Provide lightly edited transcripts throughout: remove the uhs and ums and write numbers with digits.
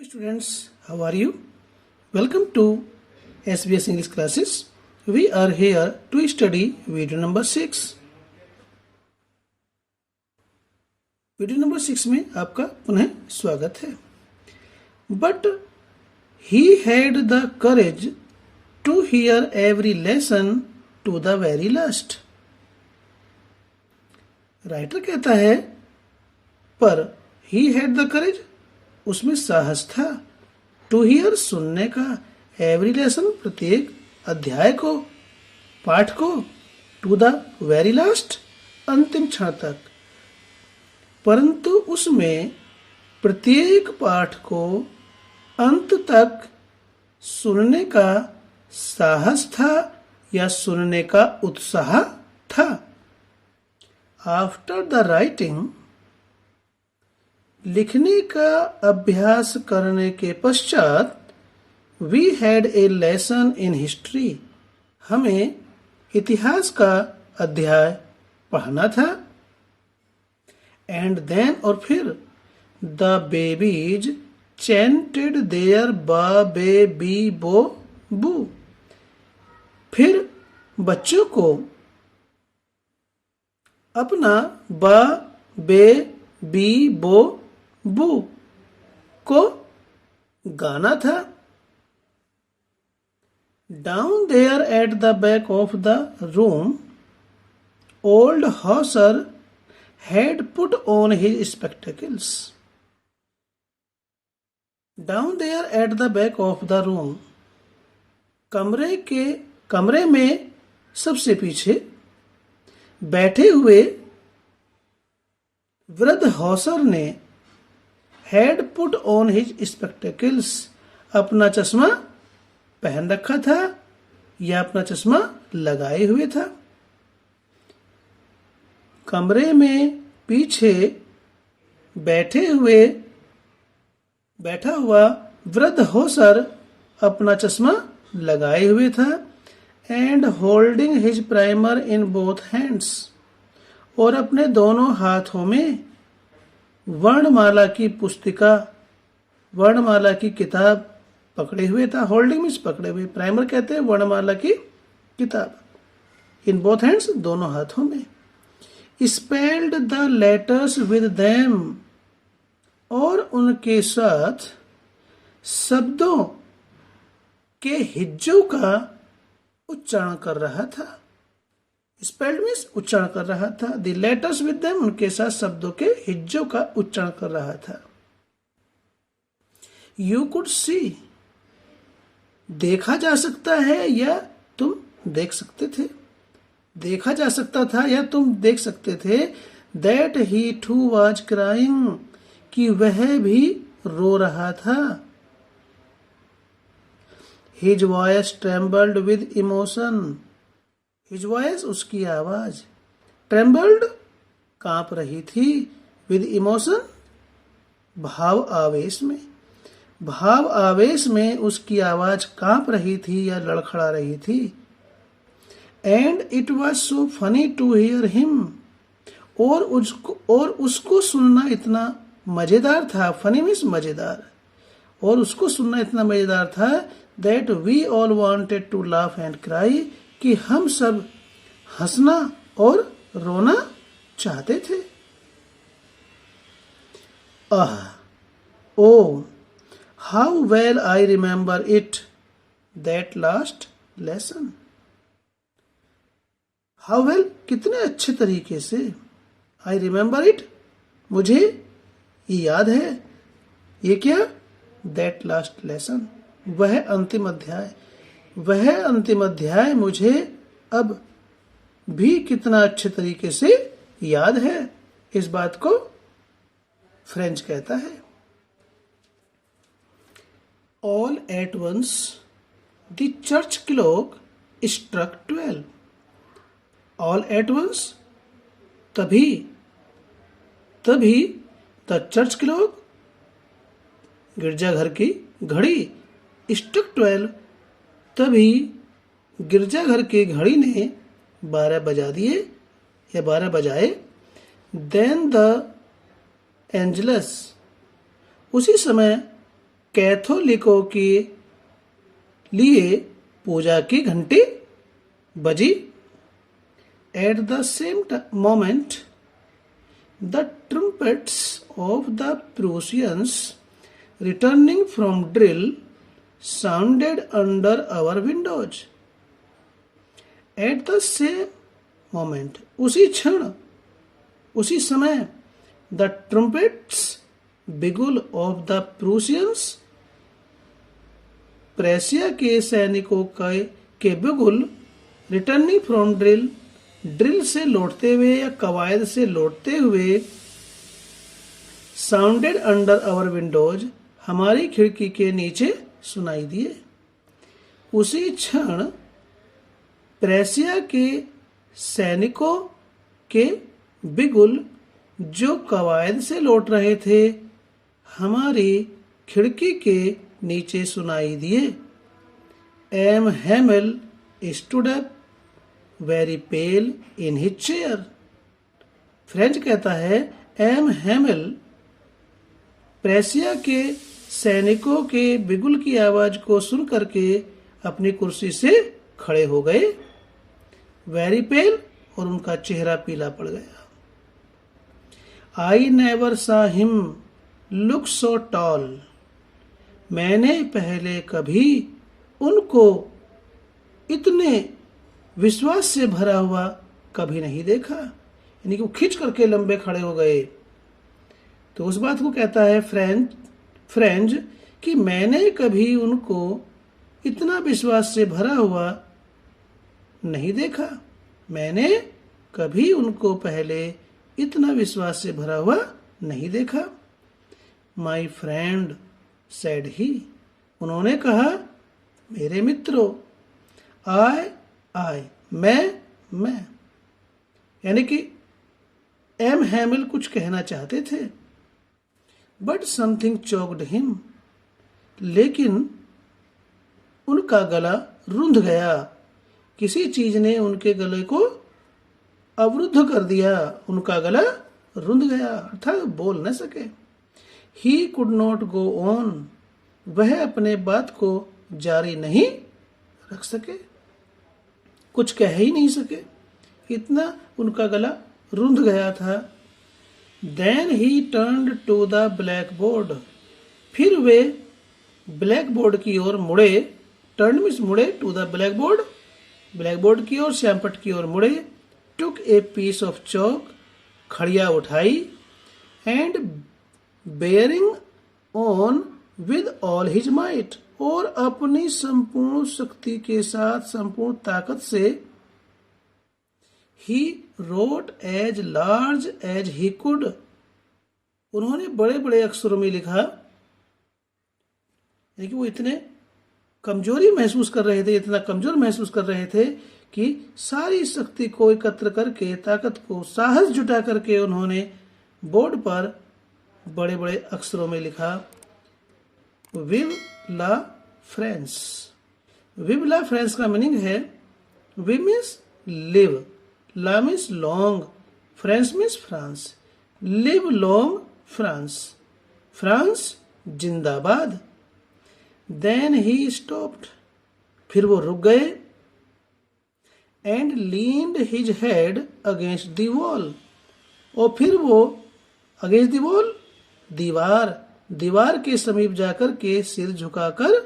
students, how are you? Welcome to SBS English classes. We are here to study video number 6. Video number 6 में आपका पुनः स्वागत है. But he had the courage to hear every lesson to the very last. Writer कहता है पर he had the courage, उसमें साहस था, टू हियर सुनने का, एवरी लेसन प्रत्येक अध्याय को, पाठ को, टू द वेरी लास्ट अंतिम क्षण तक. परंतु उसमें प्रत्येक पाठ को अंत तक सुनने का साहस था या सुनने का उत्साह था. आफ्टर द राइटिंग, लिखने का अभ्यास करने के पश्चात, we had a lesson in history, हमें इतिहास का अध्याय पढ़ना था. एंड देन, और फिर, द बेबीज चैंटेड देयर बा बे बी बो बू, फिर बच्चों को अपना बा बे बी बो बू को गाना था. Down there at the back of the room, old Hauser had put on his spectacles. Down there at the back of the room, कमरे में सबसे पीछे बैठे हुए वृद्ध हॉसर ने had put on his spectacles, अपना चश्मा पहन रखा था या अपना चश्मा लगाए हुए था. कमरे में पीछे बैठा हुआ वृद्ध हॉसर अपना चश्मा लगाए हुए था. And holding his primer in both hands, और अपने दोनों हाथों में वर्णमाला की पुस्तिका, वर्णमाला की किताब पकड़े हुए था. होल्डिंग मीन्स पकड़े हुए, प्राइमर कहते हैं वर्णमाला की किताब. इन बोथ हैंड्स, दोनों हाथों में. Spelled the letters with them, और उनके साथ शब्दों के हिज्जों का उच्चारण कर रहा था. स्पेल्ड मीन्स उच्चारण कर रहा था. द लेटर्स विद देम, उनके साथ शब्दों के हिज्जों का उच्चारण कर रहा था. यू कुड सी, देखा जा सकता है या तुम देख सकते थे. देखा जा सकता था या तुम देख सकते थे. That he too was crying, कि वह भी रो रहा था. His voice trembled with emotion, his voice उसकी आवाज, ट्रेम्बल्ड कांप रही थी, विद इमोशन भाव आवेश में, भाव आवेश में उसकी आवाज कांप रही थी या लड़खड़ा रही थी. And it was so funny to hear him, और उसको सुनना इतना मजेदार था. फनी मीन्स मजेदार, और उसको सुनना इतना मजेदार था. That we all wanted to laugh and cry, कि हम सब हंसना और रोना चाहते थे. Oh how well I remember it, that last lesson. How well, कितने अच्छे तरीके से. आई रिमेम्बर इट, मुझे ये याद है. ये क्या? दैट लास्ट लेसन, वह अंतिम अध्याय. वह अंतिम अध्याय मुझे अब भी कितना अच्छे तरीके से याद है. इस बात को फ्रेंच कहता है. All at once the church clock struck 12. All at once, तभी द चर्च क्लॉक, गिरजाघर की घड़ी, स्ट्रक 12, तभी गिरजाघर की घड़ी ने 12 बजा दिए या 12 बजाए. देन द एंजलस, उसी समय कैथोलिकों के लिए पूजा की घंटी बजी। At the same moment the trumpets of the Prussians returning from drill sounded under our windows. At the same moment, उसी क्षण, उसी समय, the trumpets बिगुल of the Prussians, प्रेसिया के सैनिकों के बिगुल रिटर्निंग फ्रॉम ड्रिल, ड्रिल से लौटते हुए या कवायद से लौटते हुए, साउंडेड अंडर आवर विंडोज, हमारी खिड़की के नीचे सुनाई दिए। उसी क्षण प्रेसिया के सैनिकों के बिगुल जो कवायद से लौट रहे थे हमारी खिड़की के नीचे सुनाई दिए। M Hamel stood up very pale in his chair. French कहता है एम हैमेल प्रेसिया के सैनिकों के बिगुल की आवाज को सुन करके अपनी कुर्सी से खड़े हो गए। वेरी पेल, और उनका चेहरा पीला पड़ गया। आई नेवर सा हिम लुक सो टॉल। मैंने पहले कभी उनको इतने विश्वास से भरा हुआ कभी नहीं देखा। यानी कि वो खिंच करके लंबे खड़े हो गए। तो उस बात को कहता है फ्रेंच कि मैंने कभी उनको इतना विश्वास से भरा हुआ नहीं देखा। मैंने कभी उनको पहले इतना विश्वास से भरा हुआ नहीं देखा। माई फ्रेंड सेड ही, उन्होंने कहा मेरे मित्रों। आई, मैं, यानी कि एम हैमिल कुछ कहना चाहते थे। बट समथिंग चोक्ड हिम, लेकिन उनका गला रुंध गया। किसी चीज ने उनके गले को अवरुद्ध कर दिया। उनका गला रुंध गया, अर्थात बोल न सके। He could not go on, वह अपने बात को जारी नहीं रख सके, कुछ कह ही नहीं सके, इतना उनका गला रुंध गया था। Then he turned to the blackboard, फिर वे ब्लैक बोर्ड की ओर मुड़े। टर्न मीन्स मुड़े, to the blackboard, blackboard की ओर, श्यामपट्ट की ओर मुड़े। टुक ए पीस ऑफ चौक, खड़िया उठाई। And bearing on with all his might, और अपनी संपूर्ण शक्ति के साथ, संपूर्ण ताकत से, he wrote as large as he could, उन्होंने बड़े बड़े अक्षरों में लिखा। यानी कि वो इतने कमजोरी महसूस कर रहे थे, इतना कमजोर महसूस कर रहे थे कि सारी शक्ति को एकत्र करके, ताकत को, साहस जुटा करके उन्होंने बोर्ड पर बड़े बड़े अक्षरों में लिखा, vive la France. Vive la France का मीनिंग है, vive means live, la means long, France means France. Live long France, France जिंदाबाद। देन ही स्टॉप्ड, फिर वो रुक गए। And leaned his head against the wall, और फिर वो अगेंस्ट द वॉल, दीवार के समीप जाकर के सिर झुकाकर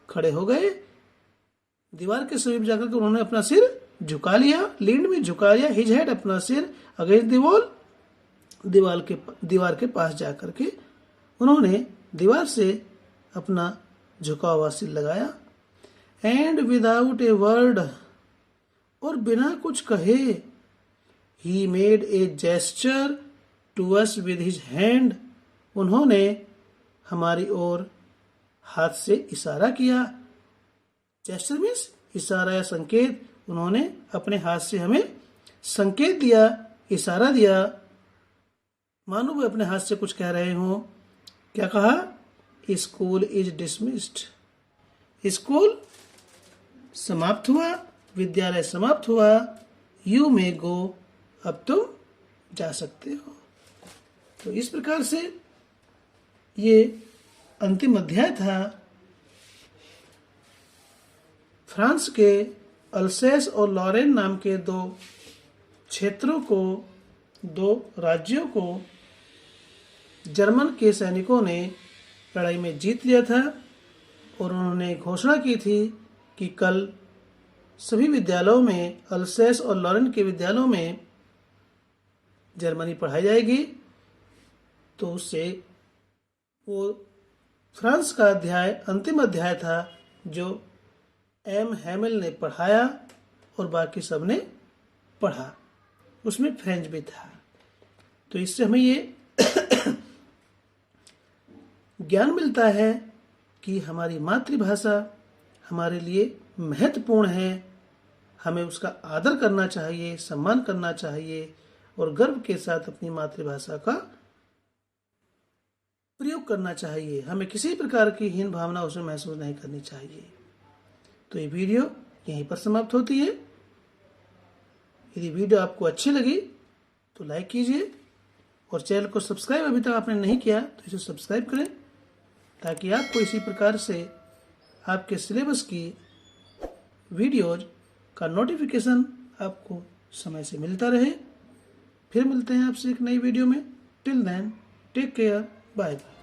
खड़े हो गए। दीवार के समीप जाकर के उन्होंने अपना सिर झुका लिया। लीड में झुका लिया, हिज हेड अपना सिर, अगेंस्ट द वॉल दीवार के पास जाकर के उन्होंने दीवार से अपना झुका हुआ सिर लगाया। एंड विदाउट ए वर्ड, और बिना कुछ कहे, he made a gesture to us with his hand, उन्होंने हमारी ओर हाथ से इशारा किया। जेस्चर मीन्स इशारा या संकेत, उन्होंने अपने हाथ से हमें संकेत दिया, इशारा दिया, मानो वो अपने हाथ से कुछ कह रहे हो। क्या कहा? स्कूल इज डिसमिस्ड, स्कूल समाप्त हुआ, विद्यालय समाप्त हुआ। यू मे गो, अब तुम जा सकते हो। तो इस प्रकार से ये अंतिम अध्याय था फ्रांस के अल्सेस और लॉरेन नाम के दो क्षेत्रों को, दो राज्यों को जर्मन के सैनिकों ने लड़ाई में जीत लिया था और उन्होंने घोषणा की थी कि कल सभी विद्यालयों में, अल्सेस और लॉरेन के विद्यालयों में जर्मनी पढ़ाई जाएगी। तो उससे वो फ्रांस का अध्याय अंतिम अध्याय था जो एम हैमिल ने पढ़ाया और बाकी सब ने पढ़ा, उसमें फ्रेंच भी था। तो इससे हमें ये ज्ञान मिलता है कि हमारी मातृभाषा हमारे लिए महत्वपूर्ण है, हमें उसका आदर करना चाहिए, सम्मान करना चाहिए और गर्व के साथ अपनी मातृभाषा का प्रयोग करना चाहिए। हमें किसी प्रकार की हीन भावना उसमें महसूस नहीं करनी चाहिए। तो ये वीडियो यहीं पर समाप्त होती है। यदि वीडियो आपको अच्छी लगी तो लाइक कीजिए और चैनल को सब्सक्राइब अभी तक आपने नहीं किया तो इसे सब्सक्राइब करें, ताकि आपको इसी प्रकार से आपके सिलेबस की वीडियोज का नोटिफिकेशन आपको समय से मिलता रहे। फिर मिलते हैं आपसे एक नई वीडियो में। Till then take care, bye bye.